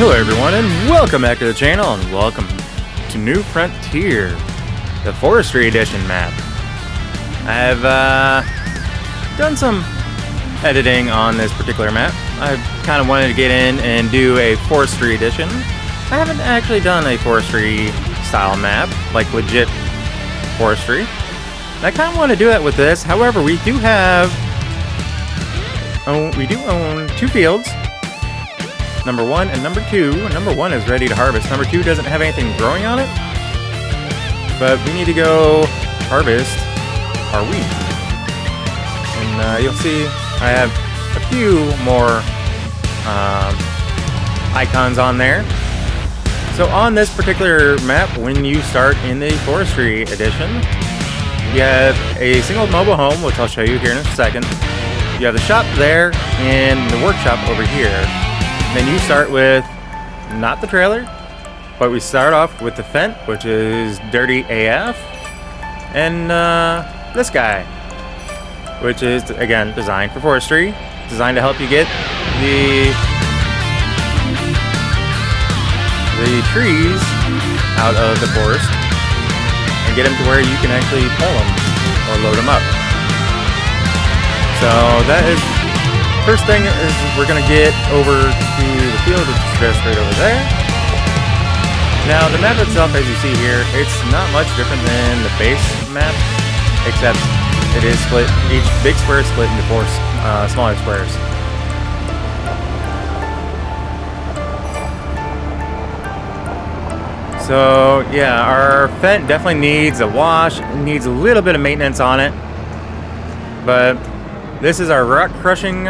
Hello everyone and welcome back to the channel and welcome to New Frontier, the Forestry Edition map. I've done some editing on this particular map. I kind of wanted to get in and do a Forestry Edition. I haven't actually done a Forestry style map, like legit Forestry. And I kind of want to do that with this. However, we do own two fields. Number 1 and number 2. Number 1 is ready to harvest. Number 2 doesn't have anything growing on it. But we need to go harvest our wheat. And you'll see I have a few more icons on there. So on this particular map, when you start in the Forestry Edition, you have a single mobile home, which I'll show you here in a second. You have the shop there and the workshop over here. Then you start with not the trailer, but we start off with the Fent, which is dirty AF, and this guy, which is again designed for forestry, designed to help you get the trees out of the forest and get them to where you can actually pull them or load them up. So that is. First thing is we're going to get over to the field, which is just right over there. Now the map itself, as you see here, it's not much different than the base map, except it is split, each big square is split into 4 smaller squares. So yeah, our Fent definitely needs a wash, needs a little bit of maintenance on it, but this is our rock crushing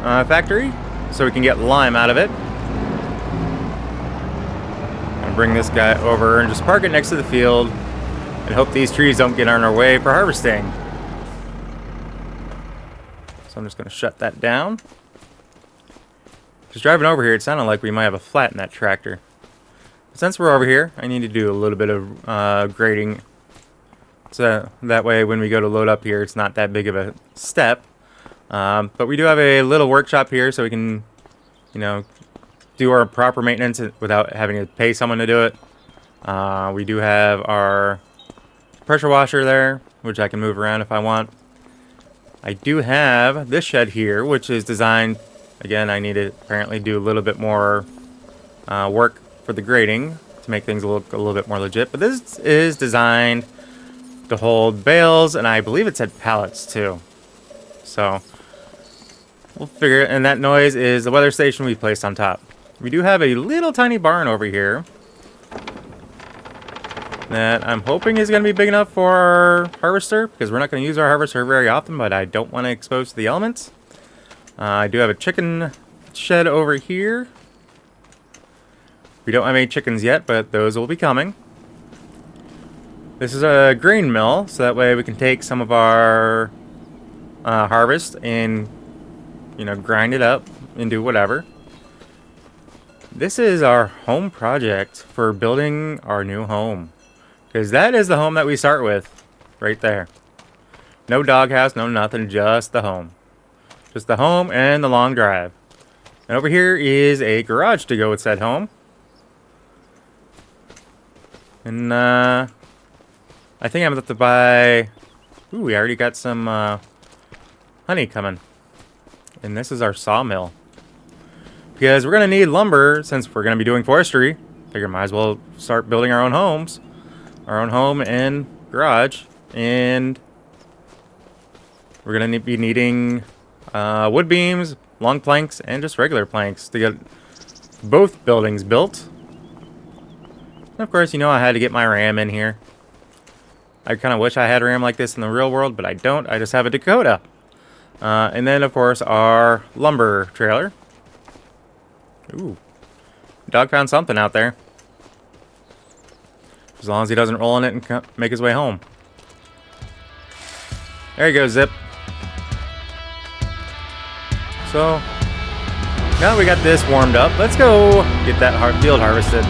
factory, so we can get lime out of it. And bring this guy over and just park it next to the field and hope these trees don't get on our way for harvesting. So I'm just going to shut that down. Just driving over here, it sounded like we might have a flat in that tractor. But since we're over here, I need to do a little bit of grading, so that way when we go to load up here, it's not that big of a step. But we do have a little workshop here, so we can, do our proper maintenance without having to pay someone to do it. We do have our pressure washer there, which I can move around if I want. I do have this shed here, which is designed, again, I need to apparently do a little bit more work for the grading to make things look a little bit more legit. But this is designed to hold bales, and I believe it said pallets too. So we'll figure it, and that noise is the weather station we placed on top. We do have a little tiny barn over here that I'm hoping is going to be big enough for our harvester, because we're not going to use our harvester very often, but I don't want to expose to the elements. I do have a chicken shed over here. We don't have any chickens yet, but those will be coming. This is a grain mill, so that way we can take some of our harvest and grind it up and do whatever. This is our home project for building our new home, because that is the home that we start with right there. No doghouse, no nothing, just the home. Just the home and the long drive. And over here is a garage to go with said home. And I think I'm about to buy. Ooh, we already got some honey coming. And this is our sawmill, because we're going to need lumber since we're going to be doing forestry. Figure might as well start building our own homes, our own home and garage. And we're going to be needing wood beams, long planks, and just regular planks to get both buildings built. And of course, I had to get my ram in here. I kind of wish I had a ram like this in the real world, but I don't. I just have a Dakota. And then, of course, our lumber trailer. Ooh. Dog found something out there. As long as he doesn't roll in it and make his way home. There you go, Zip. So, now that we got this warmed up, let's go get that field harvested.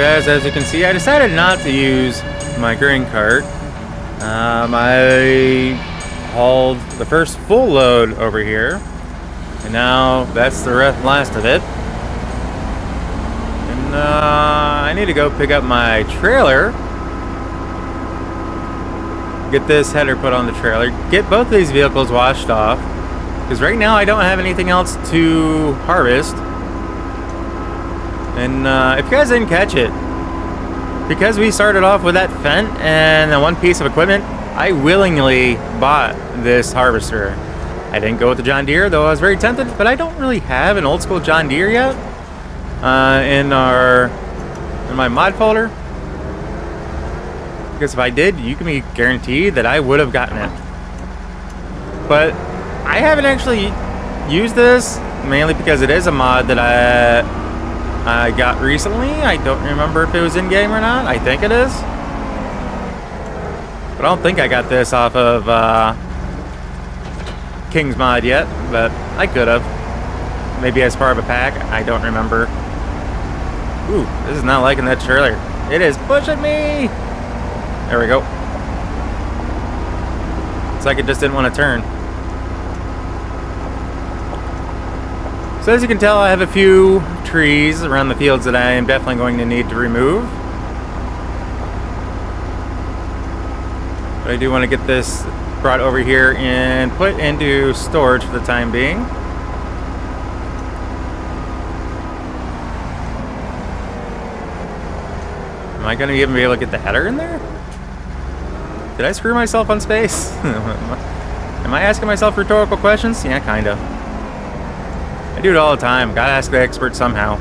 guys, as you can see, I decided not to use my grain cart. I hauled the first full load over here, and now that's the last of it. And I need to go pick up my trailer, get this header put on the trailer, get both of these vehicles washed off, because right now I don't have anything else to harvest. And if you guys didn't catch it, because we started off with that Fent and the one piece of equipment, I willingly bought this harvester. I didn't go with the John Deere, though I was very tempted, but I don't really have an old school John Deere yet in my mod folder. Because if I did, you can be guaranteed that I would have gotten it. But I haven't actually used this, mainly because it is a mod that I got recently. I don't remember if it was in-game or not. I think it is. But I don't think I got this off of King's mod yet, but I could have. Maybe as part of a pack. I don't remember. Ooh, this is not liking that trailer. It is pushing me! There we go. It's like it just didn't want to turn. So as you can tell, I have a few trees around the fields that I am definitely going to need to remove. But I do want to get this brought over here and put into storage for the time being. Am I going to even be able to get the header in there? Did I screw myself on space? Am I asking myself rhetorical questions? Yeah, kind of. I do it all the time. Gotta ask the expert somehow.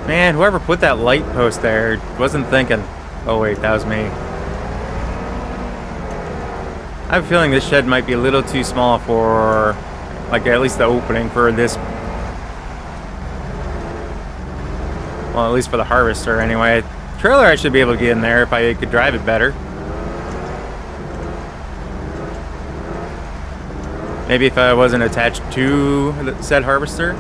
Man, whoever put that light post there wasn't thinking. Oh wait, that was me. I have a feeling this shed might be a little too small for, like, at least the opening for this. Well, at least for the harvester anyway. Trailer I should be able to get in there if I could drive it better. Maybe if I wasn't attached to the said harvester.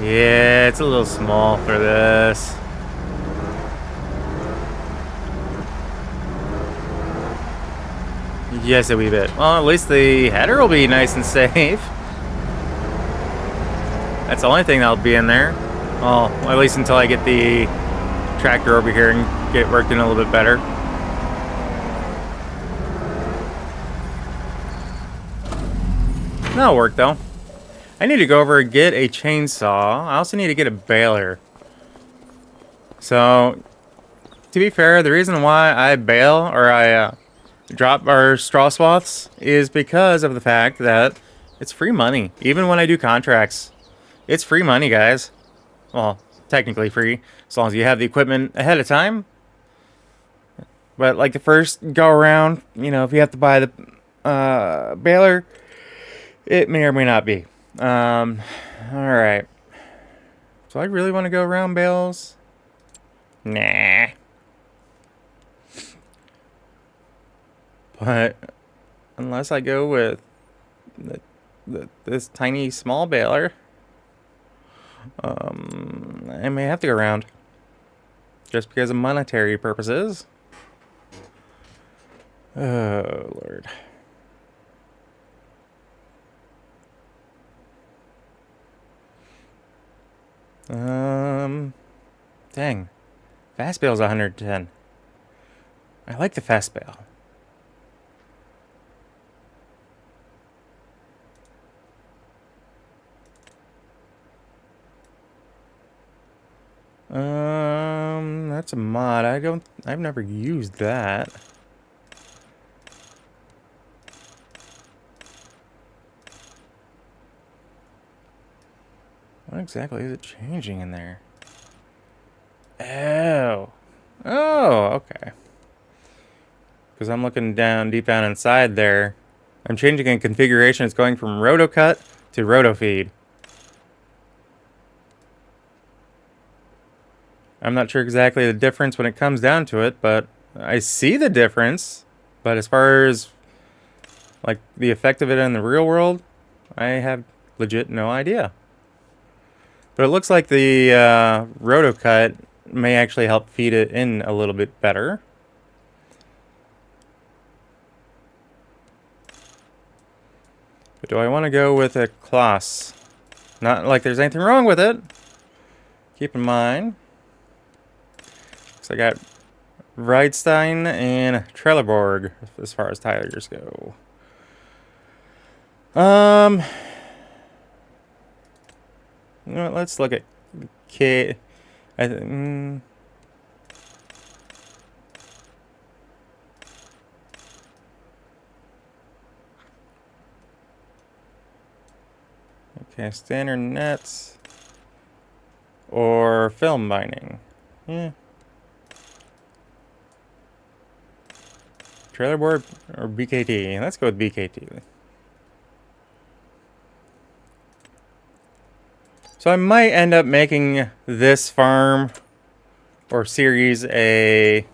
Yeah, it's a little small for this. Yes, a wee bit. Well, at least the header will be nice and safe. That's the only thing that'll be in there. Well, at least until I get the tractor over here and get it working a little bit better. That'll work though. I need to go over and get a chainsaw. I also need to get a baler. So, to be fair, the reason why I bale or I drop our straw swaths is because of the fact that it's free money. Even when I do contracts, it's free money, guys. Well, technically free, as long as you have the equipment ahead of time. But like the first go around, you know, if you have to buy the baler, it may or may not be. Alright. So I really want to go around bales? Nah. But unless I go with this tiny small baler, I may have to go around. Just because of monetary purposes. Oh, Lord. Dang. Fast bale's 110. I like the fast bale. That's a mod. I've never used that. What exactly is it changing in there? Oh. Oh, okay. Because I'm looking down, deep down inside there. I'm changing a configuration. It's going from rotocut to rotofeed. I'm not sure exactly the difference when it comes down to it, but I see the difference. But as far as like the effect of it in the real world, I have legit no idea. But it looks like the rotocut may actually help feed it in a little bit better. But do I want to go with a Kloss? Not like there's anything wrong with it. Keep in mind. So I got Riedstein and Trelleborg as far as tires go. You know what, let's look at K. Okay, standard nets or film binding. Yeah. Trailer board or BKT? Let's go with BKT. So I might end up making this farm or series a...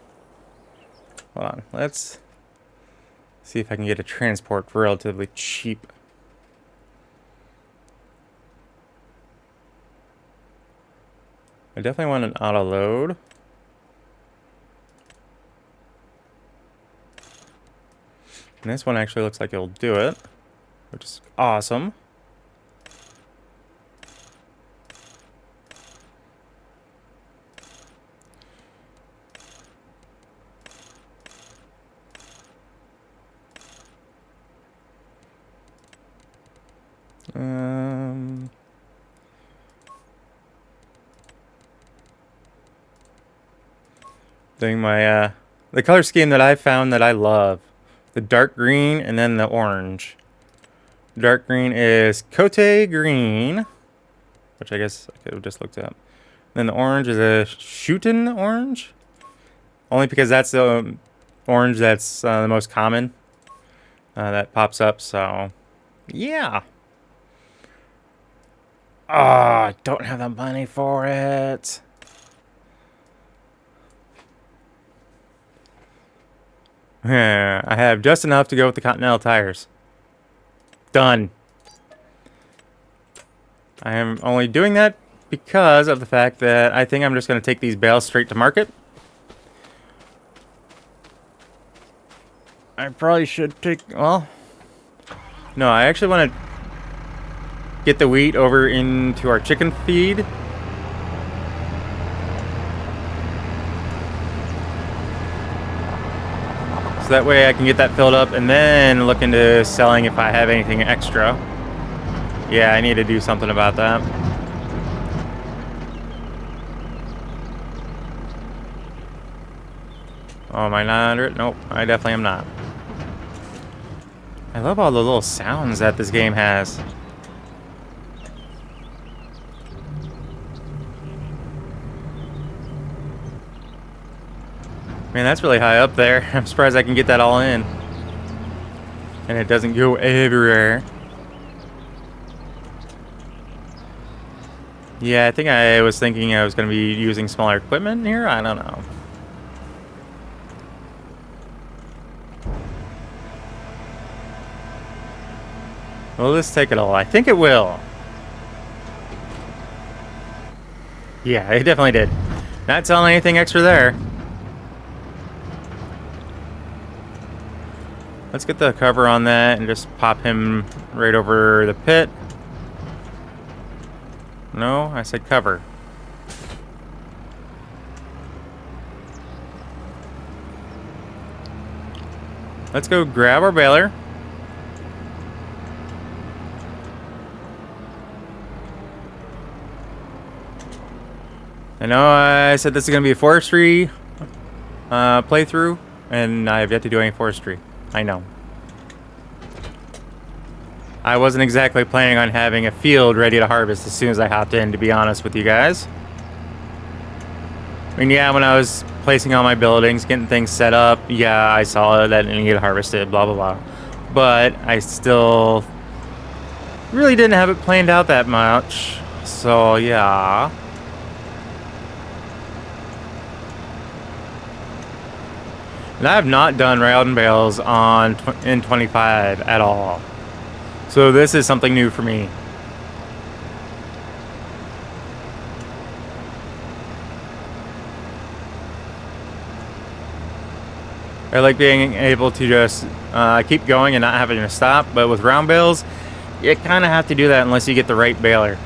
Hold on, let's see if I can get a transport relatively cheap. I definitely want an auto load. And this one actually looks like it'll do it, which is awesome. Doing my the color scheme that I found that I love. The dark green and then the orange. Dark green is Cote Green, which I guess I could have just looked up. Then the orange is a Shootin' orange. Only because that's the orange that's the most common that pops up, so yeah. I don't have the money for it. I have just enough to go with the Continental tires. Done. I am only doing that because of the fact that I think I'm just going to take these bales straight to market. I probably should take... Well... No, I actually want to get the wheat over into our chicken feed. So that way I can get that filled up and then look into selling if I have anything extra. Yeah, I need to do something about that. Oh, am I 900? Nope, I definitely am not. I love all the little sounds that this game has. Man, that's really high up there. I'm surprised I can get that all in. And it doesn't go everywhere. Yeah, I think I was thinking I was going to be using smaller equipment here. I don't know. Will this take it all? I think it will. Yeah, it definitely did. Not selling anything extra there. Let's get the cover on that and just pop him right over the pit. No, I said cover. Let's go grab our baler. I know I said this is going to be a forestry playthrough, and I have yet to do any forestry. I know. I wasn't exactly planning on having a field ready to harvest as soon as I hopped in, to be honest with you guys. I mean, yeah, when I was placing all my buildings, getting things set up, yeah, I saw that it needed harvested, blah, blah, blah. But I still really didn't have it planned out that much. So, yeah. And I have not done railed and bales on in 25 at all. So this is something new for me. I like being able to just keep going and not having to stop, but with round bales, you kind of have to do that unless you get the right baler.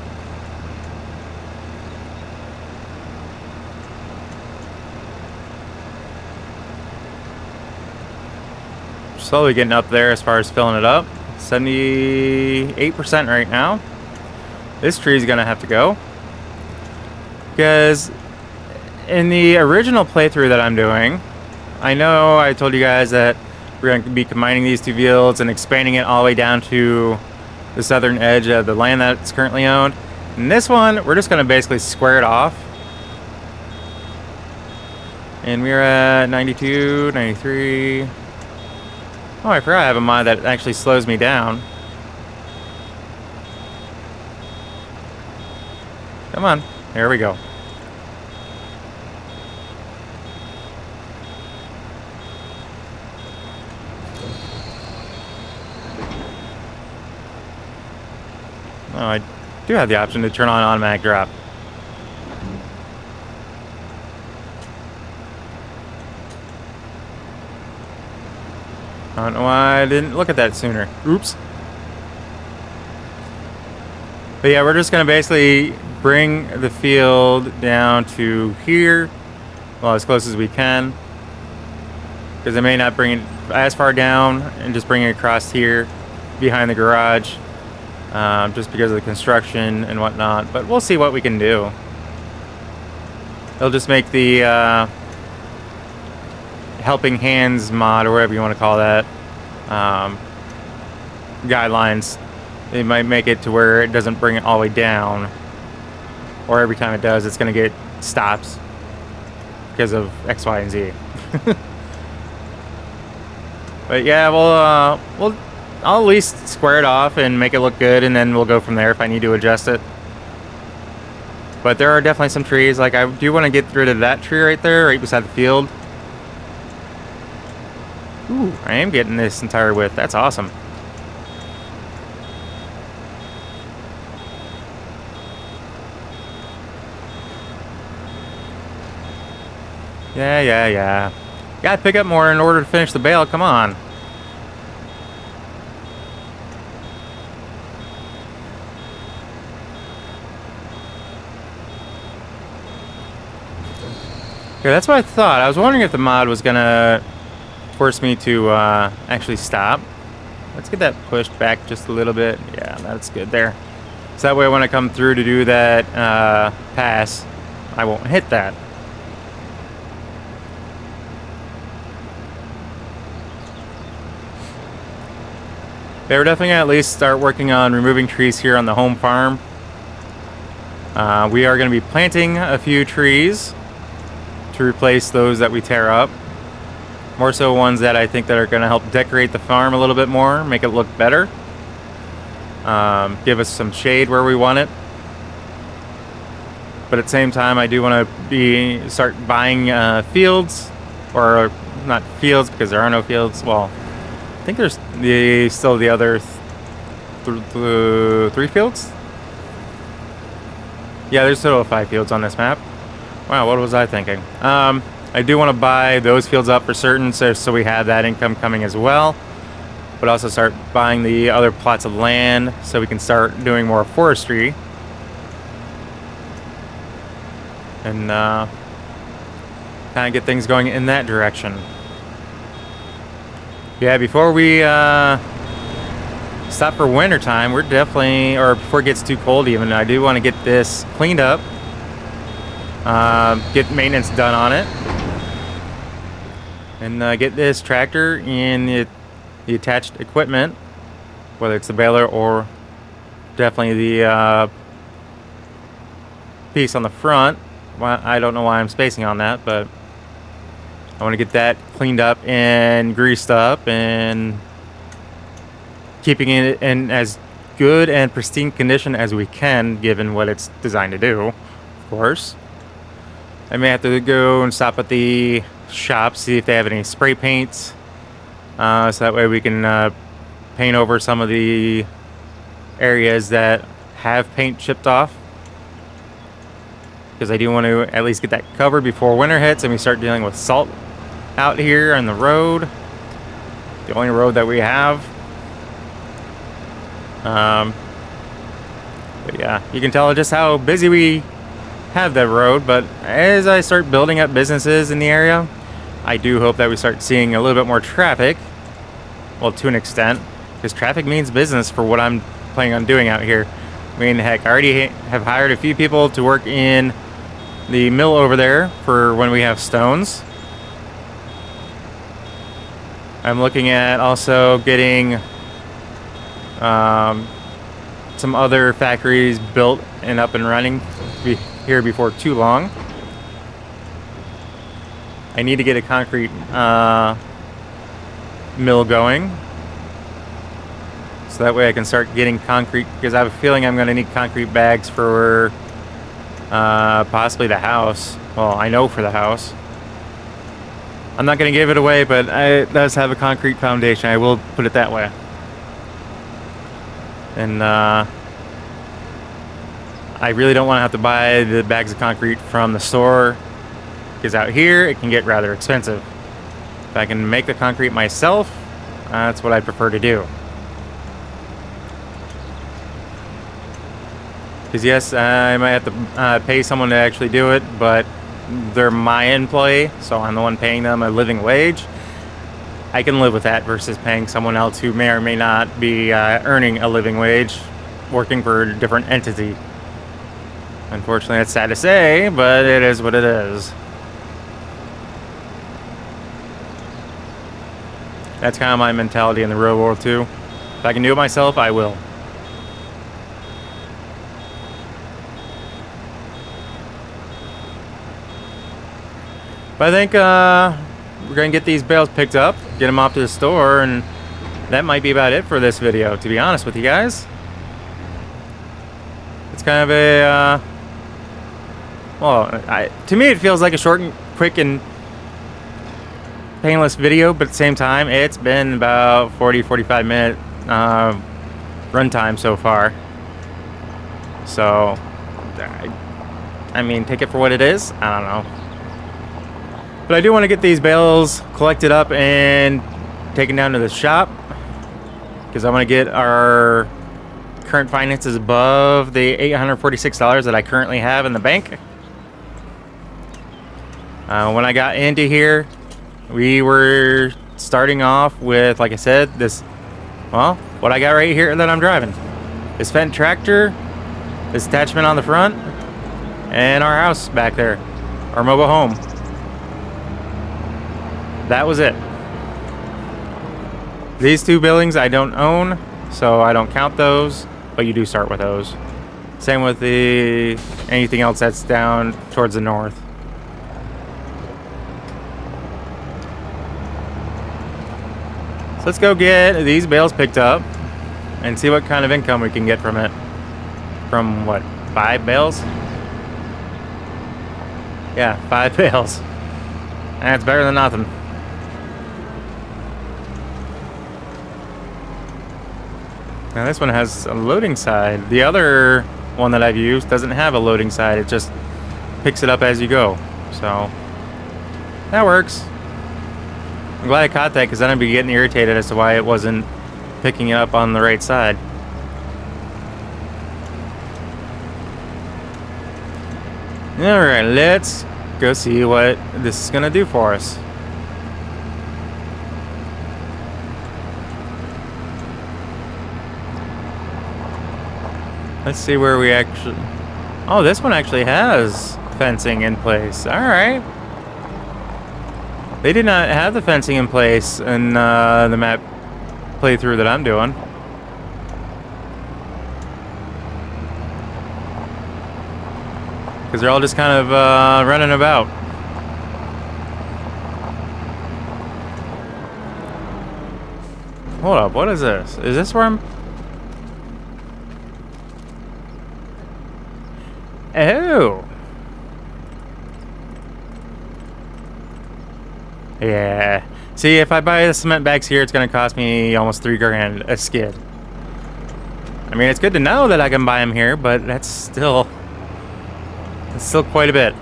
Slowly getting up there as far as filling it up. 78% right now. This tree is going to have to go, because in the original playthrough that I'm doing, I know I told you guys that we're going to be combining these two fields and expanding it all the way down to the southern edge of the land that's currently owned. In this one, we're just going to basically square it off. And we're at 92, 93. Oh, I forgot I have a mod that actually slows me down. Come on, there we go. Oh, I do have the option to turn on automatic drop. I don't know why I didn't look at that sooner. Oops. But yeah, we're just going to basically bring the field down to here, well, as close as we can, because I may not bring it as far down, and just bring it across here behind the garage, just because of the construction and whatnot. But we'll see what we can do. It'll just make the helping hands mod, or whatever you want to call that, guidelines. They might make it to where it doesn't bring it all the way down, or every time it does, it's going to get stops because of X, Y, and Z. But yeah, I'll at least square it off and make it look good, and then we'll go from there if I need to adjust it. But there are definitely some trees. Like, I do want to get rid of that tree right there, right beside the field. Ooh, I am getting this entire width. That's awesome. Yeah. Gotta pick up more in order to finish the bale. Come on. Yeah, that's what I thought. I was wondering if the mod was gonna force me to actually stop. Let's get that pushed back just a little bit. Yeah, that's good there. So that way when I come through to do that pass, I won't hit that. They were definitely gonna at least start working on removing trees here on the home farm. We are going to be planting a few trees to replace those that we tear up. More so ones that I think that are going to help decorate the farm a little bit more, make it look better. Give us some shade where we want it. But at the same time, I do want to start buying fields, or not fields because there are no fields. Well, I think there's still the other three fields. Yeah, there's a total of 5 fields on this map. Wow, what was I thinking? I do want to buy those fields up for certain, so we have that income coming as well. But also start buying the other plots of land so we can start doing more forestry. And kind of get things going in that direction. Yeah, before we stop for winter time, we're definitely, or before it gets too cold even, I do want to get this cleaned up, get maintenance done on it, and get this tractor and the attached equipment, whether it's the baler or definitely the piece on the front. Well, I don't know why I'm spacing on that, but I want to get that cleaned up and greased up and keeping it in as good and pristine condition as we can, given what it's designed to do, of course. I may have to go and stop at the shop, see if they have any spray paints, so that way we can paint over some of the areas that have paint chipped off. Because I do want to at least get that covered before winter hits and we start dealing with salt out here on the road. The only road that we have. But yeah, you can tell just how busy we have that road. But as I start building up businesses in the area, I do hope that we start seeing a little bit more traffic. Well, to an extent, because traffic means business for what I'm planning on doing out here. I mean, heck, I already have hired a few people to work in the mill over there for when we have stones. I'm looking at also getting some other factories built and up and running here before too long. I need to get a concrete mill going, so that way I can start getting concrete, because I have a feeling I'm going to need concrete bags for possibly the house. Well, I know for the house. I'm not going to give it away, but it does have a concrete foundation. I will put it that way. And I really don't want to have to buy the bags of concrete from the store, because out here it can get rather expensive. If I can make the concrete myself, that's what I prefer to do. Because yes, I might have to pay someone to actually do it, but they're my employee, so I'm the one paying them a living wage. I can live with that versus paying someone else who may or may not be earning a living wage, working for a different entity. Unfortunately, that's sad to say, but it is what it is. That's kind of my mentality in the real world too. If I can do it myself, I will. But I think we're going to get these bales picked up, get them off to the store, and that might be about it for this video, to be honest with you guys. It's kind of a, to me it feels like a short and quick and painless video, but at the same time, it's been about 40-45 minute runtime so far. So, I mean, take it for what it is. I don't know. But I do want to get these bales collected up and taken down to the shop, because I want to get our current finances above the $846 that I currently have in the bank. When I got into here, we were starting off with, like I said, what I got right here that I'm driving. This Fendt tractor, this attachment on the front, and our house back there, our mobile home. That was it. These two buildings I don't own, so I don't count those, but you do start with those. Same with anything else that's down towards the north. So let's go get these bales picked up and see what kind of income we can get from it. From what, 5 bales? Yeah, 5 bales. That's better than nothing. Now this one has a loading side. The other one that I've used doesn't have a loading side. It just picks it up as you go. So that works. I'm glad I caught that, because then I'd be getting irritated as to why it wasn't picking it up on the right side. Alright, let's go see what this is going to do for us. Let's see where we actually... Oh, this one actually has fencing in place. Alright. They did not have the fencing in place in the map playthrough that I'm doing. Because they're all just kind of running about. Hold up, what is this? Is this where I'm... Oh. Yeah. See, if I buy the cement bags here, it's going to cost me almost $3 grand a skid. I mean, it's good to know that I can buy them here, but that's still quite a bit.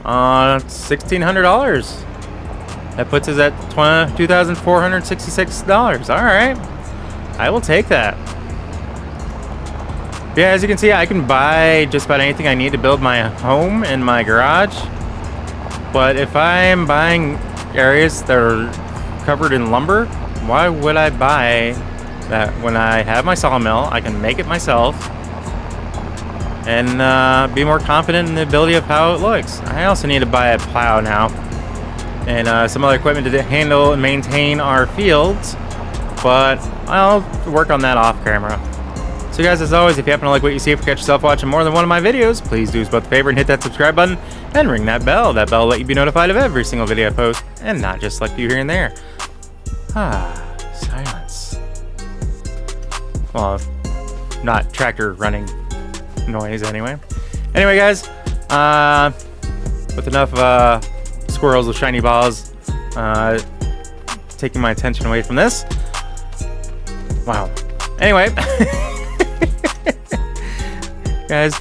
$1,600. That puts us at $2,466. All right, I will take that. Yeah, as you can see, I can buy just about anything I need to build my home and my garage. But if I'm buying areas that are covered in lumber, why would I buy that when I have my sawmill? I can make it myself and be more confident in the ability of how it looks. I also need to buy a plow now and some other equipment to handle and maintain our fields, but I'll work on that off camera. So guys, as always, if you happen to like what you see, if you catch yourself watching more than one of my videos, please do us both a favor and hit that subscribe button and ring that bell. That bell will let you be notified of every single video I post and not just select you here and there. Silence. Well, not tractor running noise anyway. Anyway guys, with enough squirrels with shiny balls taking my attention away from this. Wow. Anyway, guys,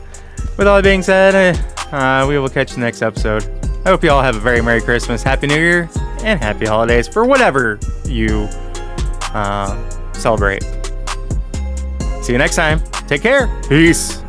with all that being said, we will catch you in the next episode. I hope you all have a very Merry Christmas, Happy New Year, and Happy Holidays for whatever you celebrate. See you next time. Take care. Peace.